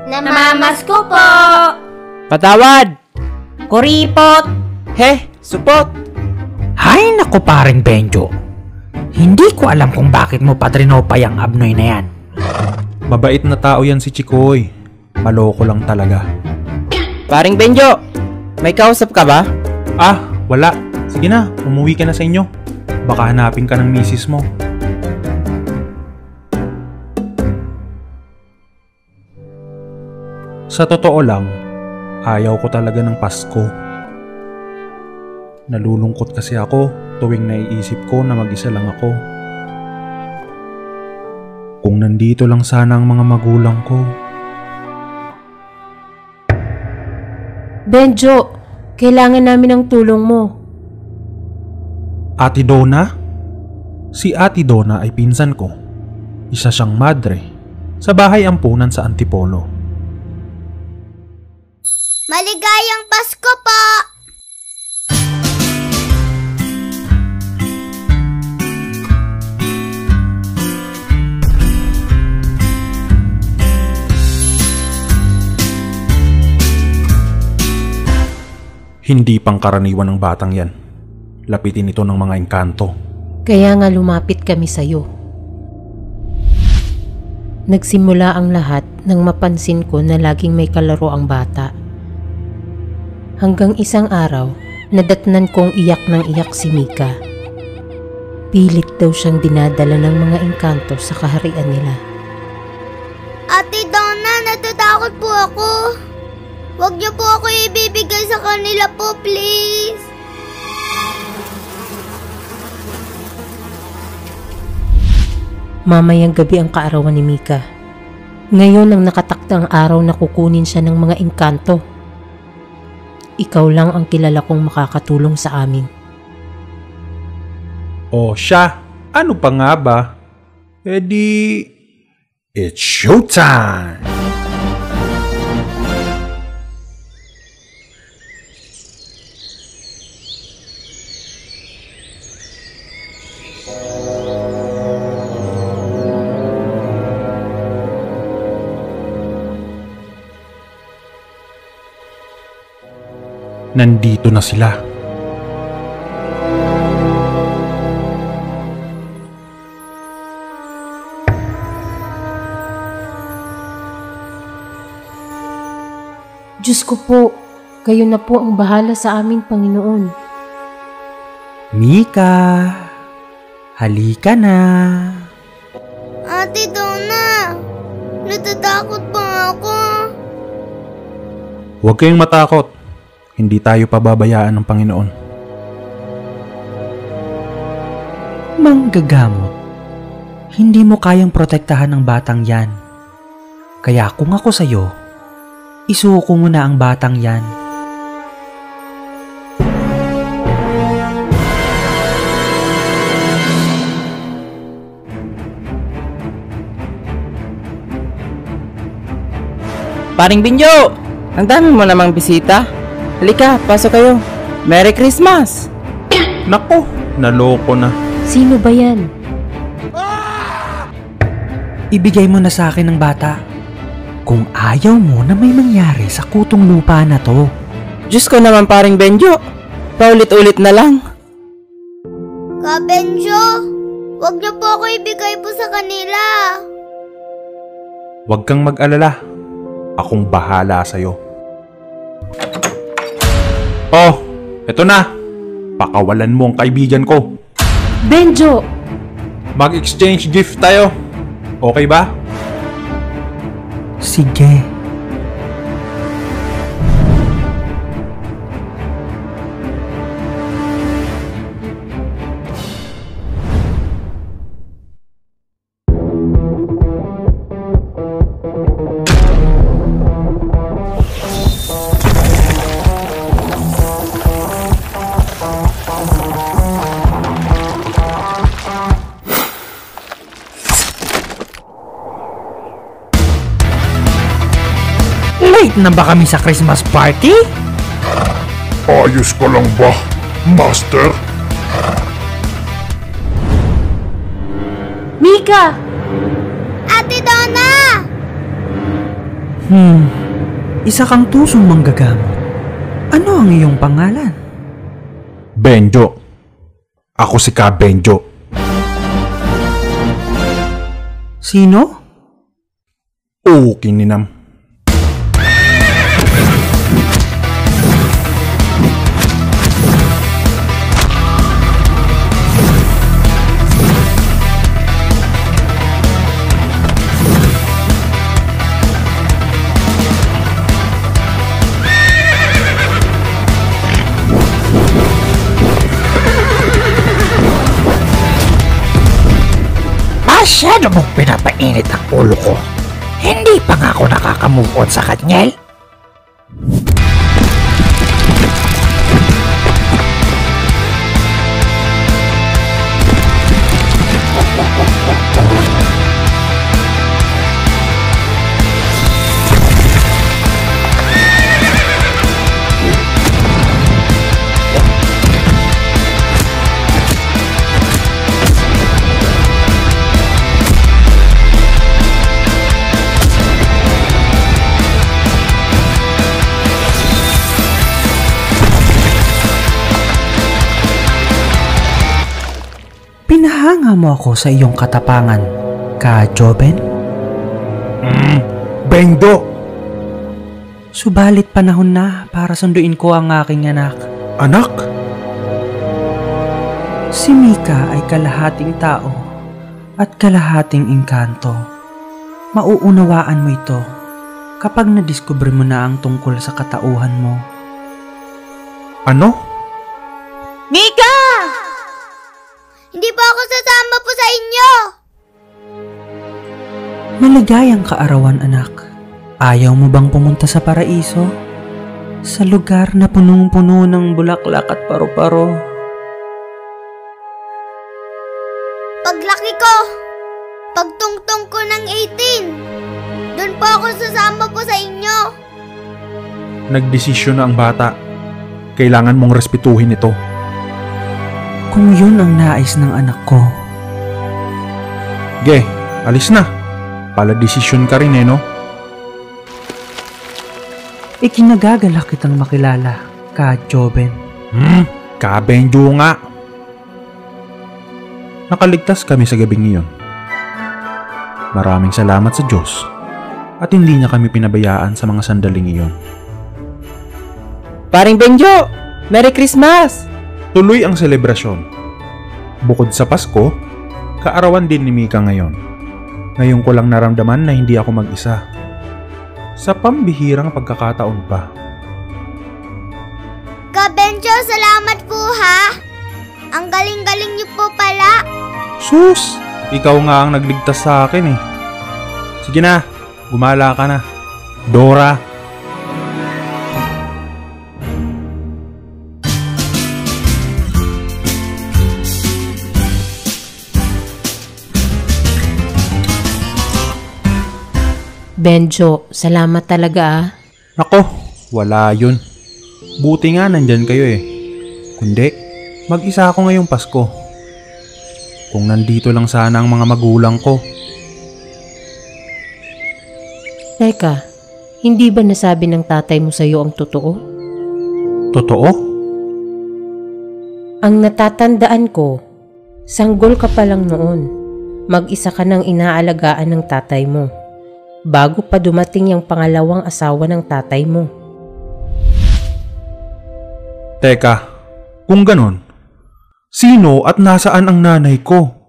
Namamasko po! Patawad! Kuripot! He, supot! Hay naku paring Benjo. Hindi ko alam kung bakit mo padrinopay ang abnoy na yan. Mabait na tao yan si Chikoy. Maloko lang talaga. Paring Benjo, may kausap ka ba? Ah, wala. Sige na, umuwi ka na sa inyo. Baka hanapin ka ng misis mo. Sa totoo lang, ayaw ko talaga ng Pasko. Nalulungkot kasi ako tuwing naiisip ko na mag-isa lang ako. Kung nandito lang sana ang mga magulang ko. Benjo, kailangan namin ng tulong mo. Ate Donna? Si Ate Donna ay pinsan ko. Isa siyang madre sa bahay ampunan sa Antipolo. Maligayang Pasko po! Hindi pangkaraniwan ng batang yan. Lapitin ito ng mga engkanto. Kaya nga lumapit kami sa'yo. Nagsimula ang lahat nang mapansin ko na laging may kalaro ang bata. Hanggang isang araw, nadatnan kong iyak ng iyak si Mika. Pilit daw siyang dinadala ng mga engkanto sa kaharian nila. Ate Donna, natatakot po ako. Huwag niyo po ako ibibigay sa kanila po, please. Mamayang gabi ang kaarawan ni Mika. Ngayon ang nakatakdang araw na kukunin siya ng mga engkanto. Ikaw lang ang kilala kong makakatulong sa amin. O siya, ano pa nga ba? Eh di... It's showtime! Nandito na sila. Diyos ko po, kayo na po ang bahala sa aming Panginoon. Mika, halika na. Ate Donna, natatakot pa ako. Huwag kayong matakot. Hindi tayo pababayaan ng Panginoon. Manggagamot. Hindi mo kayang protektahan ng batang yan. Kaya kung ako sa'yo, isuko mo na ang batang yan. Paring Benjo, ang dami mo namang bisita. Halika, pasok kayo. Merry Christmas! Nako, naloko na. Sino ba yan? Ibigay mo na sa akin ng bata. Kung ayaw mo na may mangyari sa kutong lupa na to. Diyos ko naman paring Benjo. Paulit-ulit na lang. Ka Benjo, huwag niyo po ako ibigay po sa kanila. Huwag kang mag-alala. Akong bahala sa'yo. Oh, eto na. Pakawalan mo ang kaibigan ko. Benjo! Mag-exchange gift tayo. Okay ba? Sige. Late na ba kami sa Christmas party? Ayos ka lang ba, Master? Mika! Ate Donna! Isa kang tusong manggagamot. Ano ang iyong pangalan? Benjo. Ako si Ka Benjo. Sino? Kininam. Masyado mong pinapainit ang ulo ko. Hindi pa nga ako nakaka-move on sa kanya. Pinahanga mo ako sa iyong katapangan, Ka Joben? Bendo! Subalit panahon na para sunduin ko ang aking anak. Anak? Si Mika ay kalahating tao at kalahating engkanto. Mauunawaan mo ito kapag nadiskubre mo na ang tungkol sa katauhan mo. Ano? Mika! Hindi po ako sasama po sa inyo! Maligayang kaarawan, anak. Ayaw mo bang pumunta sa paraiso? Sa lugar na punong-puno ng bulaklak at paru-paro. Paglaki ko, pagtungtong ko ng 18, doon po ako sasama po sa inyo. Nagdesisyon na ang bata. Kailangan mong respetuhin ito. Kung yun ang nais ng anak ko. Ge, alis na. Pala desisyon ka rin no? Ikinagagalak kitang makilala, Ka Joben. Ka Benjo nga. Nakaligtas kami sa gabing iyon. Maraming salamat sa Diyos at hindi niya kami pinabayaan sa mga sandaling iyon. Paring Benjo! Merry Christmas! Tuloy ang selebrasyon. Bukod sa Pasko, kaarawan din ni Mika ngayon. Ngayon ko lang naramdaman na hindi ako mag-isa. Sa pambihirang pagkakataon pa. Kabenjo, salamat po ha! Ang galing-galing niyo po pala. Sus! Ikaw nga ang nagligtas sa akin eh. Sige na, gumala ka na. Dora! Benjo, salamat talaga Nako, wala yun. Buti nga nandyan kayo eh. Kundi, mag-isa ako ngayong Pasko. Kung nandito lang sana ang mga magulang ko. Teka, hindi ba nasabi ng tatay mo sa'yo ang totoo? Totoo? Ang natatandaan ko, sanggol ka pa lang noon. Mag-isa ka nang inaalagaan ng tatay mo. Bago pa dumating yung pangalawang asawa ng tatay mo. Teka, kung ganon, sino at nasaan ang nanay ko?